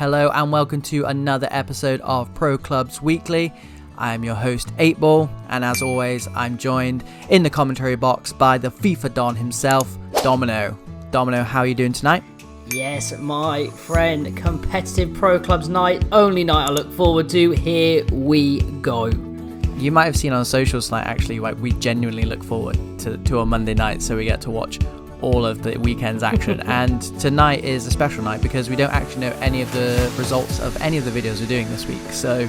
Hello and welcome to another episode of Pro Clubs Weekly. I am your host, Eightball, and as always, I'm joined in the commentary box by the FIFA Don himself, Domino. Domino, how are you doing tonight? Yes, my friend, competitive Pro Clubs night, only night I look forward to. Here we go. You might have seen on socials tonight, actually, like we genuinely look forward to a Monday night, so we get to watch all of the weekend's action. And tonight is a special night because we don't actually know any of the results of any of the videos we're doing this week. So,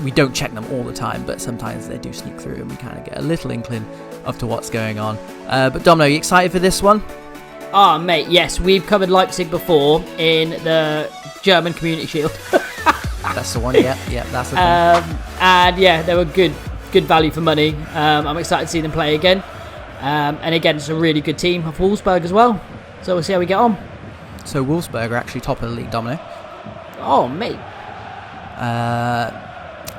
we don't check them all the time, but sometimes they do sneak through and we kind of get a little inkling of to what's going on. But Domino, are you excited for this one? Ah, mate, yes, we've covered Leipzig before in the German Community Shield. That's the one, yeah, that's the thing. And yeah, they were good value for money. I'm excited to see them play again. And again, it's a really good team of Wolfsburg as well. So we'll see how we get on. So Wolfsburg are actually top of the league, Domino. Oh, mate.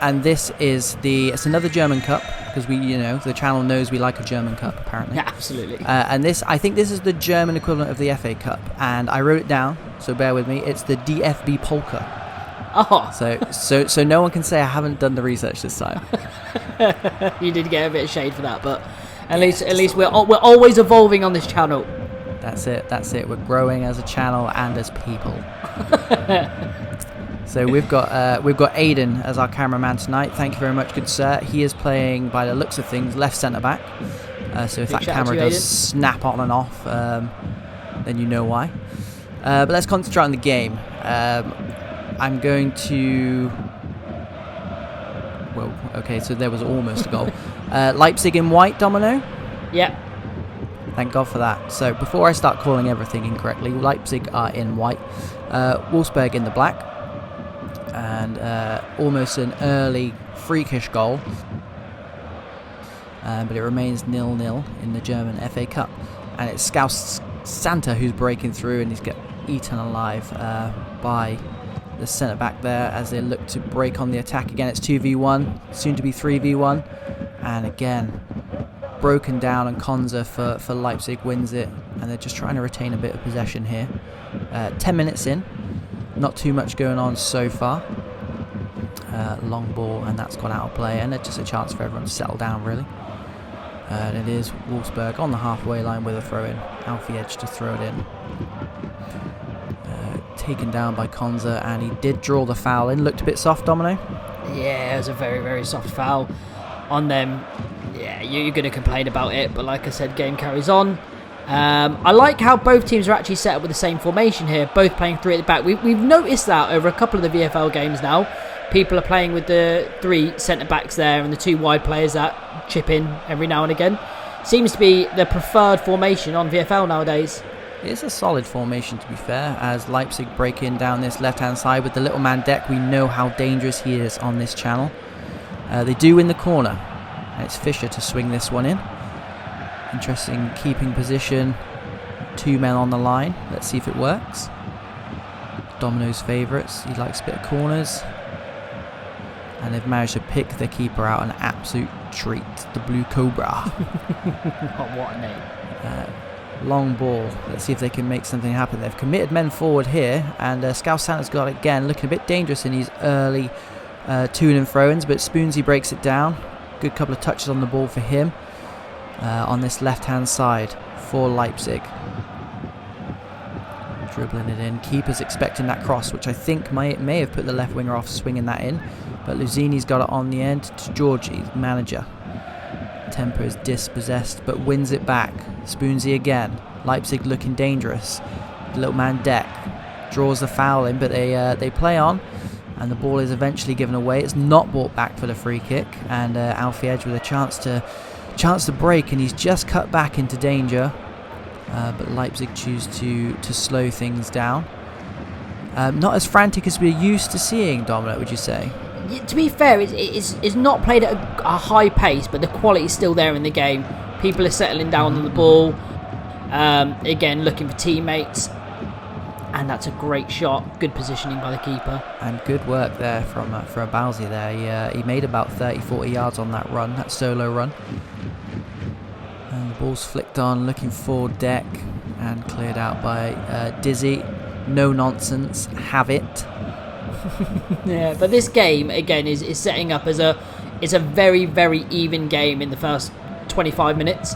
And this is it's another German Cup because the channel knows we like a German Cup apparently. Yeah, absolutely. And I think this is the German equivalent of the FA Cup, and I wrote it down, so bear with me. It's the DFB-Pokal. Oh. So no one can say I haven't done the research this time. You did get a bit of shade for that, but at least we're always evolving on this channel. That's it. We're growing as a channel and as people. So we've got Aiden as our cameraman tonight. Thank you very much, good sir. He is playing, by the looks of things, left centre back. So if that camera does snap on and off, then you know why. But let's concentrate on the game. I'm going to... Well, okay, so there was almost a goal. Leipzig in white, Domino? Yep. Thank God for that. So before I start calling everything incorrectly, Leipzig are in white, Wolfsburg in the black, and almost an early freakish goal, but it remains 0-0 in the German FA Cup. And it's Scouse Santa who's breaking through, and he's get eaten alive by the centre back there as they look to break on the attack again. It's 2v1, soon to be 3v1, and again broken down, and Konza for Leipzig wins it, and they're just trying to retain a bit of possession here. 10 minutes in, not too much going on so far. Long ball, and that's gone out of play, and it's just a chance for everyone to settle down really. And it is Wolfsburg on the halfway line with a throw in. Alfie Edge to throw it in. Taken down by Konza, and he did draw the foul in. Looked a bit soft, Domino? Yeah, it was a very, very soft foul on them. Yeah, you're going to complain about it, but like I said, game carries on. I like how both teams are actually set up with the same formation here, both playing three at the back. We've noticed that over a couple of the VFL games now. People are playing with the three centre-backs there and the two wide players that chip in every now and again. Seems to be the preferred formation on VFL nowadays. It's a solid formation, to be fair, as Leipzig break in down this left-hand side with the little man Deck. We know how dangerous he is on this channel. They do win the corner, and it's Fischer to swing this one in. Interesting keeping position. 2 men on the line. Let's see if it works. Domino's favourites. He likes a bit of corners. And they've managed to pick the keeper out an absolute treat. The Blue Cobra. Oh, what a name. Long ball. Let's see if they can make something happen. They've committed men forward here, and Scouse Santa's got it again, looking a bit dangerous in these early to and throw-ins, but Spoonsy breaks it down. Good couple of touches on the ball for him on this left-hand side for Leipzig. Dribbling it in. Keeper's expecting that cross, which I think may have put the left winger off swinging that in, but Luzini's got it on the end to Georgie, manager. Temper is dispossessed, but wins it back. Spoonsy again. Leipzig looking dangerous. The little man Deck draws the foul in, but they play on, and the ball is eventually given away. It's not brought back for the free kick, and Alfie Edge with a chance to break, and he's just cut back into danger. But Leipzig choose to slow things down. Not as frantic as we're used to seeing, Domino, would you say? To be fair, it's not played at a high pace, but the quality is still there in the game. People are settling down on the ball. Again, looking for teammates. And that's a great shot. Good positioning by the keeper. And good work there from Bowsy there. He made about 30-40 yards on that run, that solo run. And the ball's flicked on, looking for Deck, and cleared out by Dizzy. no nonsense, have it. Yeah, but this game again is setting up as a very, very even game in the first 25 minutes.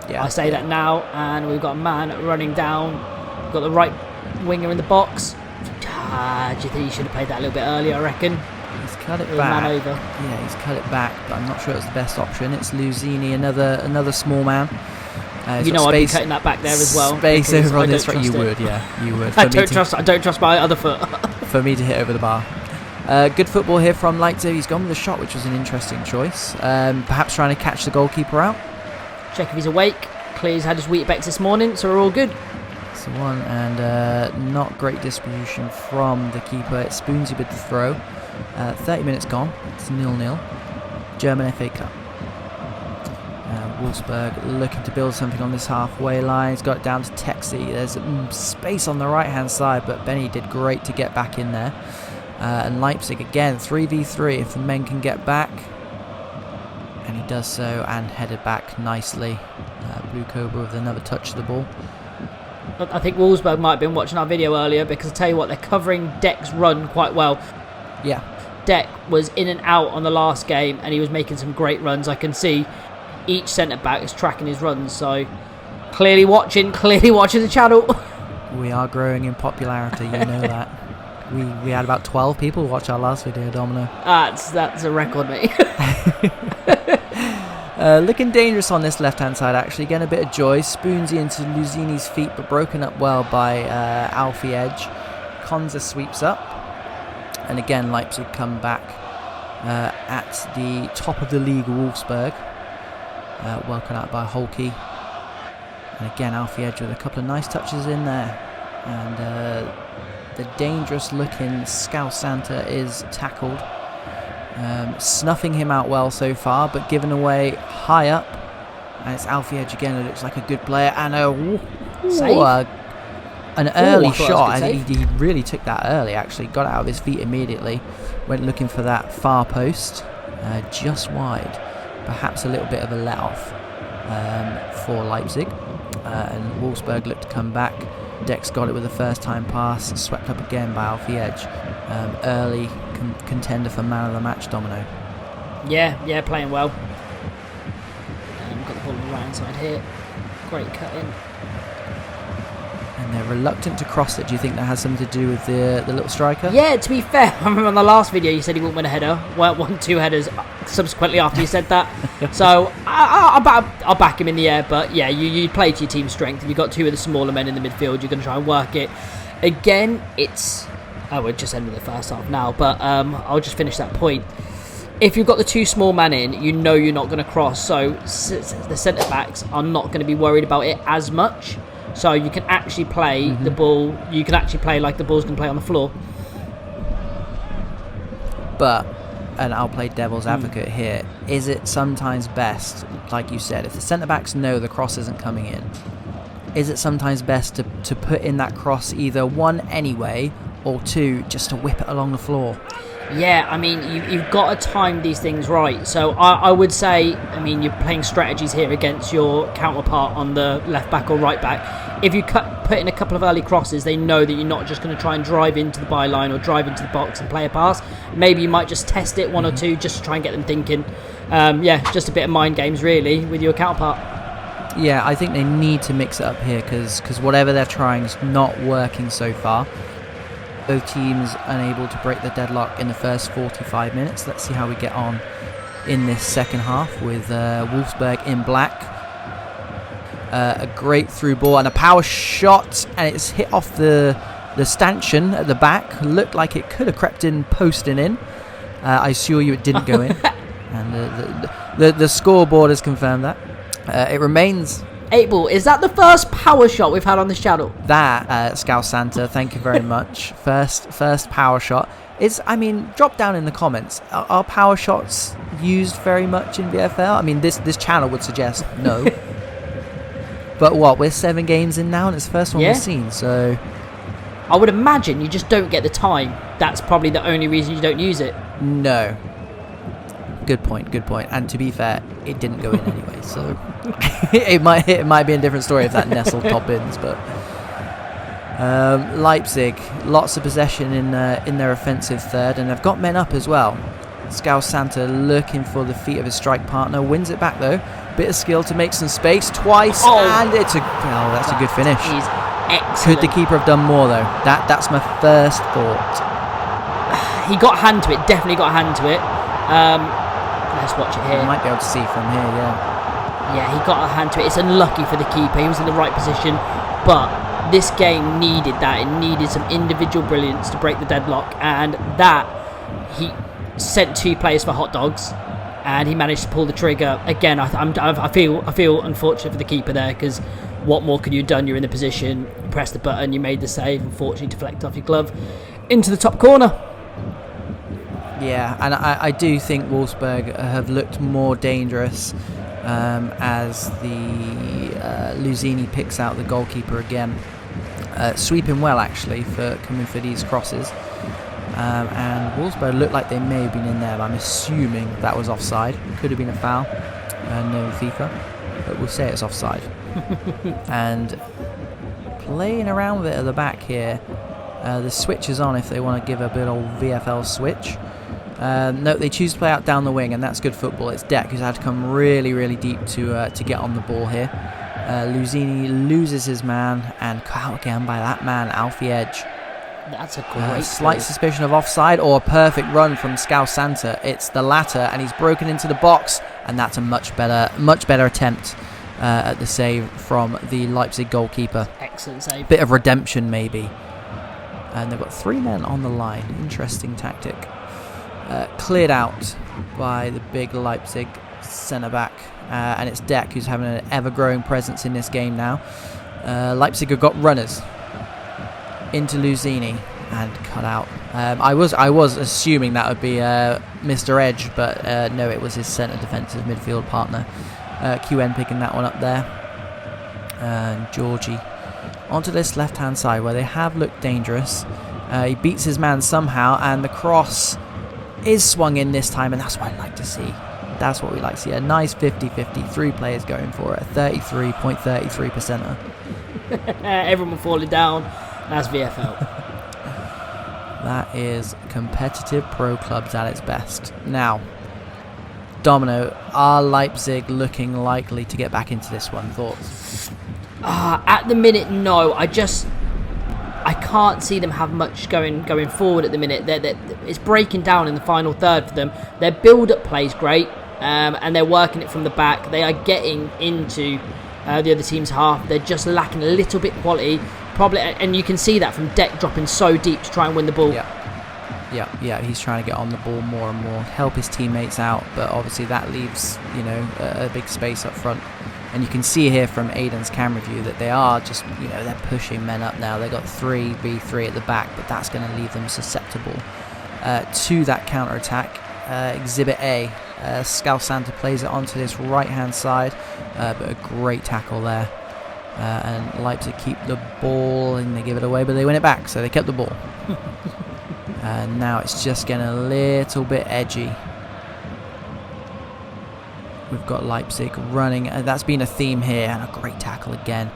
Yeah, I say that now, and we've got a man running down. We've got the right winger in the box. Do you think he should have played that a little bit earlier? I reckon. He's cut it back. Man over. Yeah, he's cut it back, but I'm not sure it's the best option. It's Luzini, another small man. You know, I'd be cutting that back there as well. Space over on this right. You would, yeah, you would. I don't trust my other foot. For me to hit over the bar. Good football here from Leipzig. He's gone with a shot, which was an interesting choice. Perhaps trying to catch the goalkeeper out. Check if he's awake. Clear's had his Weetabix this morning, so we're all good. It's the one, and not great distribution from the keeper. It's Spoonsy with the throw. 30 minutes gone. It's 0-0. German FA Cup. Wolfsburg looking to build something on this halfway line. He's got it down to Texi. There's space on the right-hand side, but Benny did great to get back in there. And Leipzig again, 3v3 if the men can get back. And he does so and headed back nicely. Blue Cobra with another touch of the ball. I think Wolfsburg might have been watching our video earlier, because I tell you what, they're covering Deck's run quite well. Yeah. Deck was in and out on the last game, and he was making some great runs. I can see each centre-back is tracking his runs, so clearly watching the channel. We are growing in popularity, you know that. We had about 12 people watch our last video, Domino. That's a record, mate. Looking dangerous on this left-hand side, actually. Getting a bit of joy. Spoonsy into Luzini's feet, but broken up well by Alfie Edge. Konza sweeps up. And again, Leipzig come back at the top of the league, Wolfsburg. Welcomed out by Holke. And again, Alfie Edge with a couple of nice touches in there. And the dangerous-looking Scouse Santa is tackled. Snuffing him out well so far, but given away high up. And it's Alfie Edge again, who looks like a good player. And an early shot. And he really took that early, actually. Got out of his feet immediately. Went looking for that far post. Just wide. Perhaps a little bit of a let-off for Leipzig. And Wolfsburg looked to come back. Dex got it with a first-time pass. Swept up again by Alfie Edge. Early contender for man of the match, Domino. Yeah, playing well. Got the ball on the right hand side here. Great cut in. And they're reluctant to cross it. Do you think that has something to do with the little striker? Yeah, to be fair, I remember on the last video you said he wouldn't win a header. Well, won 2 headers subsequently after you said that. So I'll back him in the air. But yeah, you play to your team's strength. If you've got 2 of the smaller men in the midfield, you're going to try and work it. Again, it's... we're just ending the first half now, but I'll just finish that point. If you've got the 2 small man in, you know you're not going to cross, so the centre-backs are not going to be worried about it as much. So you can actually play the ball, you can actually play like the ball's going to play on the floor. But, and I'll play devil's advocate here, is it sometimes best, like you said, if the centre-backs know the cross isn't coming in, is it sometimes best to put in that cross either 1 anyway, or 2 just to whip it along the floor? Yeah, I mean, you've got to time these things right. So I would say, I mean, you're playing strategies here against your counterpart on the left back or right back. If you put in a couple of early crosses, they know that you're not just going to try and drive into the byline or drive into the box and play a pass. Maybe you might just test it 1 or 2 just to try and get them thinking. Just a bit of mind games, really, with your counterpart. Yeah, I think they need to mix it up here because whatever they're trying is not working so far. Both teams unable to break the deadlock in the first 45 minutes. Let's see how we get on in this second half with Wolfsburg in black. A great through ball and a power shot, and it's hit off the stanchion at the back. Looked like it could have crept in, posting in. I assure you it didn't go in. And the scoreboard has confirmed that. It remains... 8ball, is that the first power shot we've had on this channel? That, Scout Santa, thank you very much. First power shot. Drop down in the comments. Are power shots used very much in VFL? I mean, this channel would suggest no. But what, we're 7 games in now and it's the first one we've seen, so... I would imagine you just don't get the time. That's probably the only reason you don't use it. No. Good point. And to be fair, it didn't go in anyway, so... it might be a different story if that nestled top bins, but... Leipzig, lots of possession in their offensive third, and they've got men up as well. Scouse Santa looking for the feet of his strike partner, wins it back though. Bit of skill to make some space twice, and it's that's a good finish. He's excellent. Could the keeper have done more though? That's my first thought. He got a hand to it, definitely got a hand to it. Let's watch it here. You might be able to see from here, yeah. Yeah, he got a hand to it. It's unlucky for the keeper. He was in the right position, but this game needed that. It needed some individual brilliance to break the deadlock, and that he sent 2 players for hot dogs, and he managed to pull the trigger again. I feel unfortunate for the keeper there, because what more could you have done? You're in the position, you pressed the button, you made the save. Unfortunately, deflected off your glove into the top corner. Yeah, and I do think Wolfsburg have looked more dangerous as the Luzini picks out the goalkeeper again. Sweeping well, actually, for coming for these crosses. And Wolfsburg looked like they may have been in there, but I'm assuming that was offside. Could have been a foul. No FIFA, but we'll say it's offside. And playing around with it at the back here. The switch is on if they want to give a bit old VFL switch. No, they choose to play out down the wing, and that's good football. It's Deck who's had to come really, really deep to get on the ball here. Luzini loses his man, and cut out again by that man, Alfie Edge. That's a great slight suspicion of offside, or a perfect run from Scouse Santa. It's the latter, and he's broken into the box, and that's a much better attempt at the save from the Leipzig goalkeeper. Excellent save. Bit of redemption, maybe. And they've got 3 men on the line. Interesting tactic. Cleared out by the big Leipzig centre-back. And it's Deck who's having an ever-growing presence in this game now. Leipzig have got runners into Luzini and cut out. I was assuming that would be Mr. Edge, but no, it was his centre defensive midfield partner. QN picking that one up there. And Georgie onto this left-hand side where they have looked dangerous. He beats his man somehow, and the cross is swung in this time, and that's what I'd like to see. That's what we like to see. A nice 50-50, 3 players going for it. A 33.33%er. Everyone falling down. That's VFL. That is competitive pro clubs at its best. Now, Domino, are Leipzig looking likely to get back into this one? Thoughts? At the minute, no. I can't see them have much going forward at the minute. It's breaking down in the final third for them. Their build-up play is great, and they're working it from the back. They are getting into the other team's half. They're just lacking a little bit quality, probably, and you can see that from Deck dropping so deep to try and win the ball. Yeah. He's trying to get on the ball more and more, help his teammates out, but obviously that leaves a big space up front. And you can see here from Aiden's camera view that they are just, they're pushing men up now. They've got 3v3 at the back, but that's going to leave them susceptible to that counter-attack. Exhibit A, Scouse Santa plays it onto this right-hand side, but a great tackle there. And Leipzig keep the ball, and they give it away, but they win it back, so they kept the ball. And now it's just getting a little bit edgy. We've got Leipzig running, and that's been a theme here, and a great tackle again.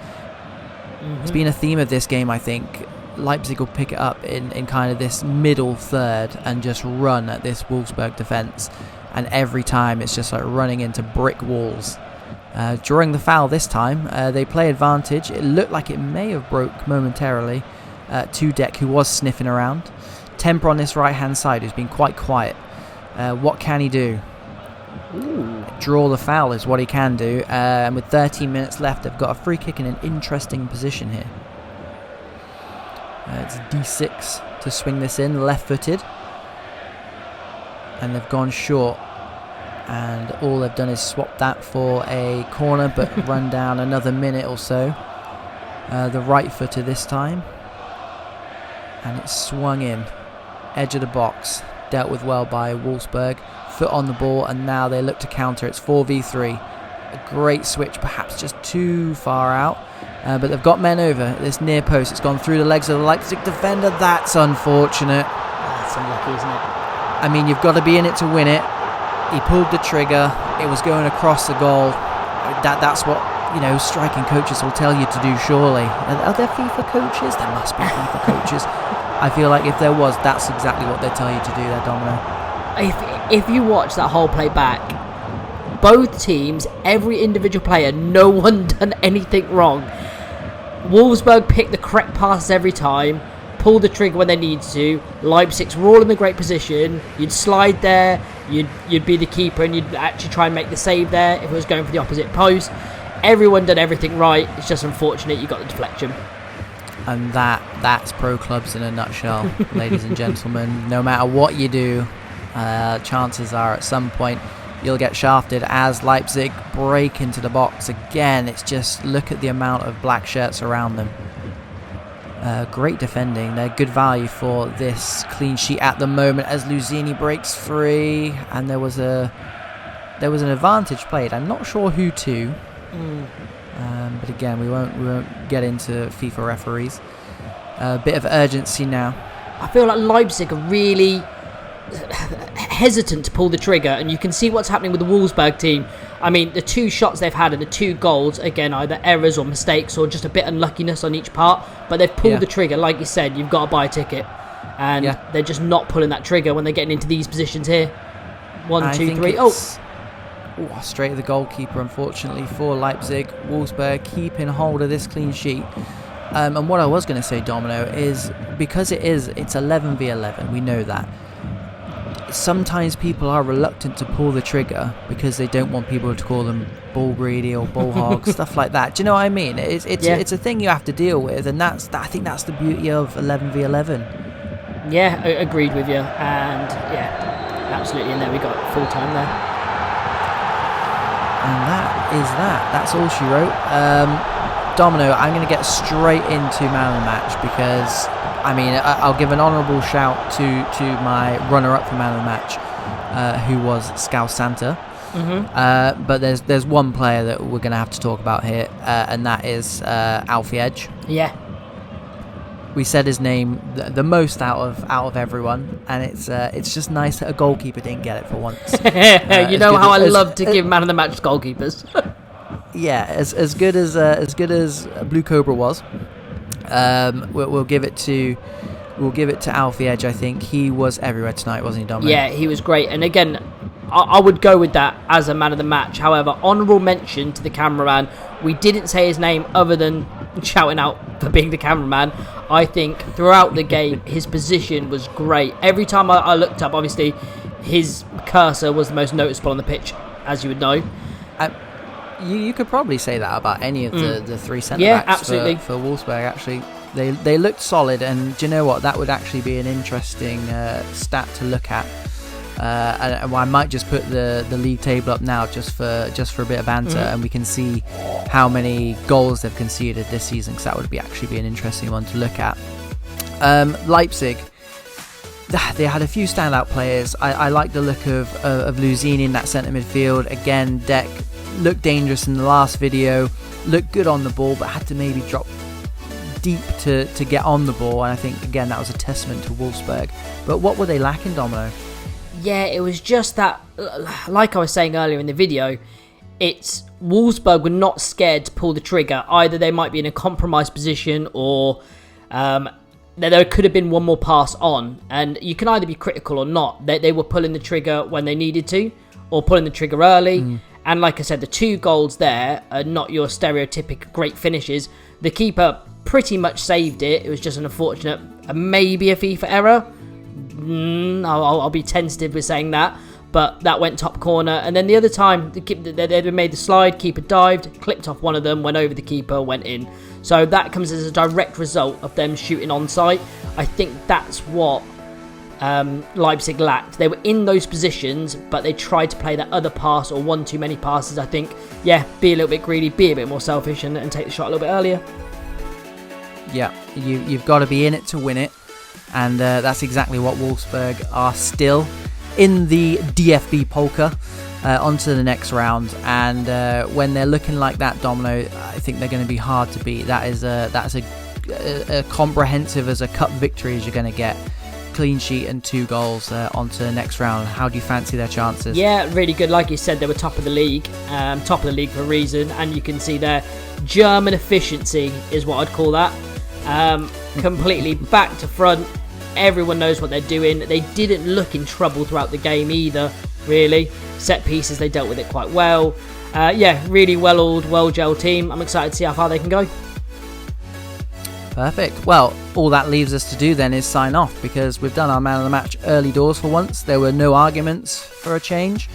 It's been a theme of this game, I think. Leipzig will pick it up in kind of this middle third and just run at this Wolfsburg defence, and every time it's just like running into brick walls. During the foul this time, they play advantage. It looked like it may have broke momentarily to Deck, who was sniffing around. Temper on this right-hand side, who's been quite quiet. What can he do? Draw the foul is what he can do, and with 13 minutes left, they've got a free kick in an interesting position here. It's D6 to swing this in, left-footed, and they've gone short, and all they've done is swap that for a corner, but run down another minute or so. The right-footer this time, and it's swung in, edge of the box, dealt with well by Wolfsburg. Foot on the ball, and now they look to counter. It's 4v3. A great switch, perhaps just too far out, but they've got men over this near post. It's gone through the legs of the Leipzig defender. That's unfortunate. That's unlucky, isn't it? I mean, you've got to be in it to win it. He pulled the trigger. It was going across the goal. That's what striking coaches will tell you to do, surely. Are there FIFA coaches? There must be FIFA coaches. I feel like if there was, that's exactly what they'd tell you to do there, Domino. If you watch that whole play back, both teams, every individual player, no one done anything wrong. Wolfsburg picked the correct passes every time, pulled the trigger when they need to. Leipzig's were all in a great position. You'd slide there, you'd be the keeper, and you'd actually try and make the save there if it was going for the opposite post. Everyone did everything right. It's just unfortunate you got the deflection. And that's pro clubs in a nutshell, ladies and gentlemen. No matter what you do, chances are at some point you'll get shafted as Leipzig break into the box again. It's just, look at the amount of black shirts around them. Great defending. They're good value for this clean sheet at the moment as Luzini breaks free, and there was an advantage played. I'm not sure who to. But again, we won't get into FIFA referees. A bit of urgency now. I feel like Leipzig are really hesitant to pull the trigger, and you can see what's happening with the Wolfsburg team. I mean, the 2 shots they've had and the 2 goals, again, either errors or mistakes or just a bit unluckiness on each part, but they've pulled the trigger. Like you said, you've got to buy a ticket, and they're just not pulling that trigger when they're getting into these positions here. 1, 2, 3. Straight at the goalkeeper, unfortunately, for Leipzig. Wolfsburg keeping hold of this clean sheet. And what I was going to say, Domino, is because it's 11v11, we know that. Sometimes people are reluctant to pull the trigger because they don't want people to call them ball greedy or ball hog, stuff like that. Do you know what I mean? It's a thing you have to deal with, and I think that's the beauty of 11v11. Yeah, agreed with you, and absolutely. And there we got full time there. And that's all she wrote. Domino, I'm going to get straight into man of the match because, I mean, I'll give an honourable shout to my runner-up for man of the match, who was Scouse Santa. But there's one player that we're going to have to talk about here, and that is Alfie Edge. Yeah. We said his name the most out of everyone, and it's just nice that a goalkeeper didn't get it for once. You know how I love to give man of the match to goalkeepers. Yeah, as good as Blue Cobra was, we'll give it to Alfie Edge. I think he was everywhere tonight, wasn't he, Dominic? Yeah, he was great. And again, I would go with that as a man of the match. However, honourable mention to the cameraman. We didn't say his name other than shouting out for being the cameraman. I think throughout the game, his position was great. Every time I looked up, obviously, his cursor was the most noticeable on the pitch, as you would know. You could probably say that about any of the 3 centre-backs absolutely. For Wolfsburg, actually. They looked solid, and do you know what? That would actually be an interesting stat to look at. And I might just put the league table up now just for a bit of banter, and we can see how many goals they've conceded this season, because that would actually be an interesting one to look at. Leipzig, they had a few standout players. I like the look of Luzini in that centre midfield. Again, Deck looked dangerous in the last video, looked good on the ball, but had to maybe drop deep to get on the ball, and I think again that was a testament to Wolfsburg. But what were they lacking, Domino? Yeah, it was just that, like I was saying earlier in the video, it's Wolfsburg were not scared to pull the trigger. Either they might be in a compromised position, or there could have been one more pass on, and you can either be critical or not. They were pulling the trigger when they needed to, or pulling the trigger early. And like I said, the 2 goals there are not your stereotypic great finishes. The keeper pretty much saved it. It was just an unfortunate, maybe a FIFA error. I'll be tentative with saying that, but that went top corner. And then the other time, they made the slide, keeper dived, clipped off one of them, went over the keeper, went in. So that comes as a direct result of them shooting on site. I think that's what Leipzig lacked. They were in those positions, but they tried to play that other pass or one too many passes. I think, be a little bit greedy, be a bit more selfish, and take the shot a little bit earlier. Yeah, you've got to be in it to win it. And that's exactly what Wolfsburg are still in the DFB-Pokal. On to the next round. And when they're looking like that, Domino, I think they're going to be hard to beat. That's a comprehensive as a cup victory as you're going to get. clean sheet and 2 goals onto the next round. How do you fancy their chances? Yeah, really good. Like you said, they were top of the league for a reason, and you can see their German efficiency is what I'd call that. Completely back to front. Everyone knows what they're doing. They didn't look in trouble throughout the game either, really. Set pieces, they dealt with it quite well. Yeah, really well-oiled, well-gelled team. I'm excited to see how far they can go. Perfect. Well, all that leaves us to do then is sign off, because we've done our man of the match early doors for once. There were no arguments for a change.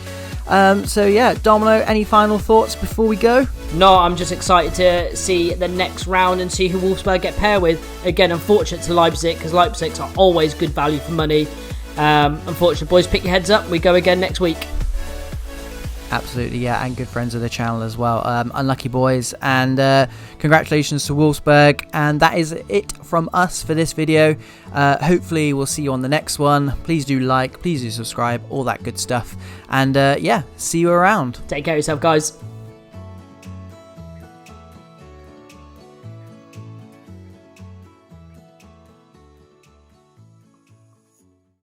So yeah, Domino, any final thoughts before we go? No, I'm just excited to see the next round and see who Wolfsburg get paired with. Again, unfortunate to Leipzig, because Leipzig are always good value for money. Unfortunate, boys, pick your heads up. We go again next week. Absolutely, yeah, and good friends of the channel as well. Unlucky boys, and congratulations to Wolfsburg. And that is it from us for this video. Hopefully we'll see you on the next one. Please do like, please do subscribe, all that good stuff. And yeah, see you around. Take care of yourself, guys.